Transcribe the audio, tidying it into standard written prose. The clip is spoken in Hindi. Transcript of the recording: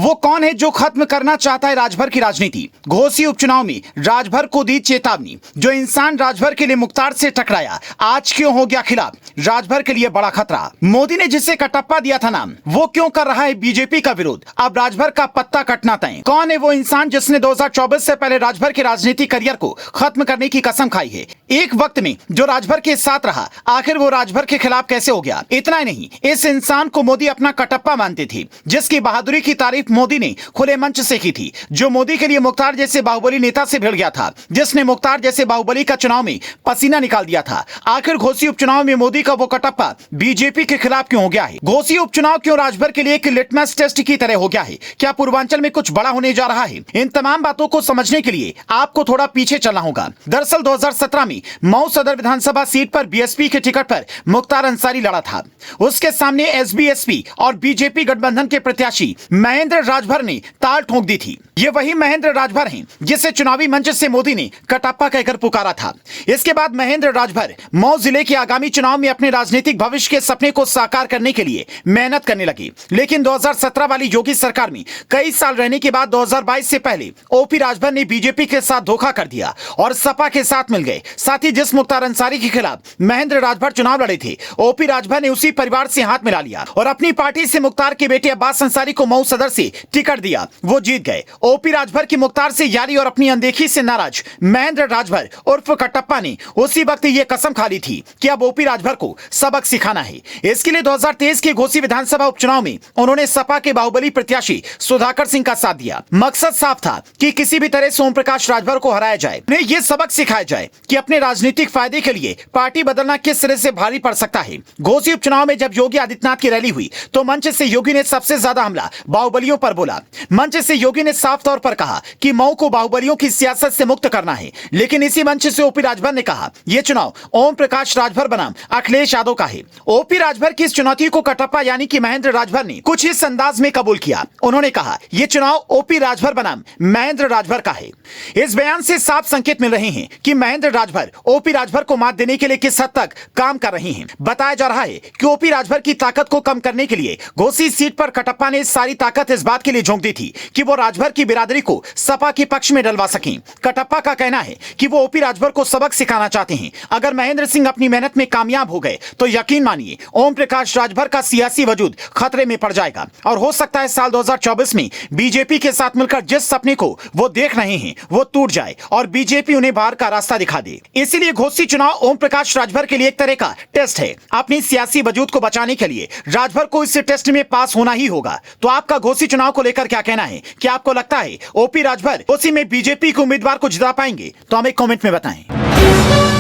वो कौन है जो खत्म करना चाहता है राजभर की राजनीति? घोसी उपचुनाव में राजभर को दी चेतावनी। जो इंसान राजभर के लिए मुख्तार से टकराया आज क्यों हो गया खिलाफ? राजभर के लिए बड़ा खतरा। मोदी ने जिसे कटप्पा दिया था नाम, वो क्यों कर रहा है बीजेपी का विरोध? अब राजभर का पत्ता कटना तय। कौन है वो इंसान जिसने 2024 से पहले राजभर के राजनीतिक करियर को खत्म करने की कसम खाई है? एक वक्त में जो राजभर के साथ रहा, आखिर वो राजभर के खिलाफ कैसे हो गया? इतना ही नहीं, इस इंसान को मोदी अपना कटप्पा मानते थे, जिसकी बहादुरी की तारीफ मोदी ने खुले मंच से की थी। जो मोदी के लिए मुख्तार जैसे बाहुबली नेता से भिड़ गया था, जिसने मुख्तार जैसे बाहुबली का चुनाव में पसीना निकाल दिया था। आखिर घोसी उपचुनाव में मोदी का वो कटप्पा बीजेपी के खिलाफ क्यों हो गया है? घोसी उपचुनाव क्यों राजभर के लिए एक लिटमस टेस्ट की तरह हो गया है? क्या पूर्वांचल में कुछ बड़ा होने जा रहा है? इन तमाम बातों को समझने के लिए आपको थोड़ा पीछे चलना होगा। दरअसल 2017 में मऊ सदर विधानसभा सीट पर बीएसपी के टिकट पर मुख्तार अंसारी लड़ा था। उसके सामने एसबीएसपी और बीजेपी गठबंधन के प्रत्याशी महेंद्र राजभर ने ताल ठोक दी थी। ये वही महेंद्र राजभर हैं जिसे चुनावी मंच से मोदी ने कटप्पा कहकर पुकारा था। इसके बाद महेंद्र राजभर मऊ जिले के आगामी चुनाव में अपने राजनीतिक भविष्य के सपने को साकार करने के लिए मेहनत करने लगे। लेकिन 2017 वाली योगी सरकार में कई साल रहने के बाद 2022 से पहले ओपी राजभर ने बीजेपी के साथ धोखा कर दिया और सपा के साथ मिल गए। साथ ही जिस मुख्तार अंसारी के खिलाफ महेंद्र राजभर चुनाव लड़े थे, ओपी राजभर ने उसी परिवार से हाथ मिला लिया और अपनी पार्टी से मुख्तार के बेटे अब्बास अंसारी को मऊ सदर से टिकट दिया। वो जीत गए। ओपी राजभर की मुख्तार से यारी और अपनी अनदेखी से नाराज महेंद्र राजभर उर्फ कटप्पा ने उसी वक्त ये कसम खा ली थी कि अब ओपी राजभर को सबक सिखाना है। इसके लिए 2023 के घोसी विधानसभा उपचुनाव में उन्होंने सपा के बाहुबली प्रत्याशी सुधाकर सिंह का साथ दिया। मकसद साफ था कि किसी भी तरह से ओम प्रकाश राजभर को हराया जाए, उन्हें यह सबक सिखाया जाए कि अपने राजनीतिक फायदे के लिए पार्टी बदलना किस तरह से भारी पड़ सकता है। घोसी उपचुनाव में जब योगी आदित्यनाथ की रैली हुई तो मंच से योगी ने सबसे ज्यादा हमला बाहुबलियों पर बोला। मंच से योगी ने साफ तौर पर कहा कि मऊ को बाहुबलियों की सियासत से मुक्त करना है। लेकिन इसी मंच से ओपी राजभर ने कहा यह चुनाव ओम प्रकाश राजभर बनाम अखिलेश यादव का है। ओपी राजभर की इस चुनौती को कटप्पा यानी कि महेंद्र राजभर ने कुछ इस अंदाज में कबूल किया। उन्होंने कहा यह चुनाव ओपी राजभर बनाम महेंद्र राजभर का है। इस बयान से साफ संकेत मिल रहे हैं कि महेंद्र राजभर ओपी राजभर को मात देने के लिए किस हद तक काम कर रहे हैं। बताया जा रहा है कि ओपी राजभर की ताकत को कम करने के लिए घोसी सीट पर कटप्पा ने सारी ताकत इस बात के लिए झोंक दी थी कि वो राजभर की बिरादरी को सपा के पक्ष में डलवा सकें। कटप्पा का कहना है कि वो ओपी राजभर को सबक सिखाना चाहते हैं। अगर महेंद्र सिंह अपनी मेहनत में कामयाब हो गए तो यकीन मानिए ओम प्रकाश राजभर का सियासी वजूद खतरे में पड़ जाएगा और हो सकता है साल 2024 में बीजेपी के साथ मिलकर जिस सपने को वो देख रहे हैं वो टूट जाए और बीजेपी उन्हें बाहर का रास्ता दिखा दे। इसीलिए घोसी चुनाव ओम प्रकाश राजभर के लिए एक तरह का टेस्ट है। अपनी सियासी वजूद को बचाने के लिए राजभर को इस टेस्ट में पास होना ही होगा। तो आपका घोसी चुनाव को लेकर क्या कहना है? क्या आपको लगता है ओपी राजभर उसी में बीजेपी के उम्मीदवार को जिता पाएंगे? तो हमें कमेंट में बताएं।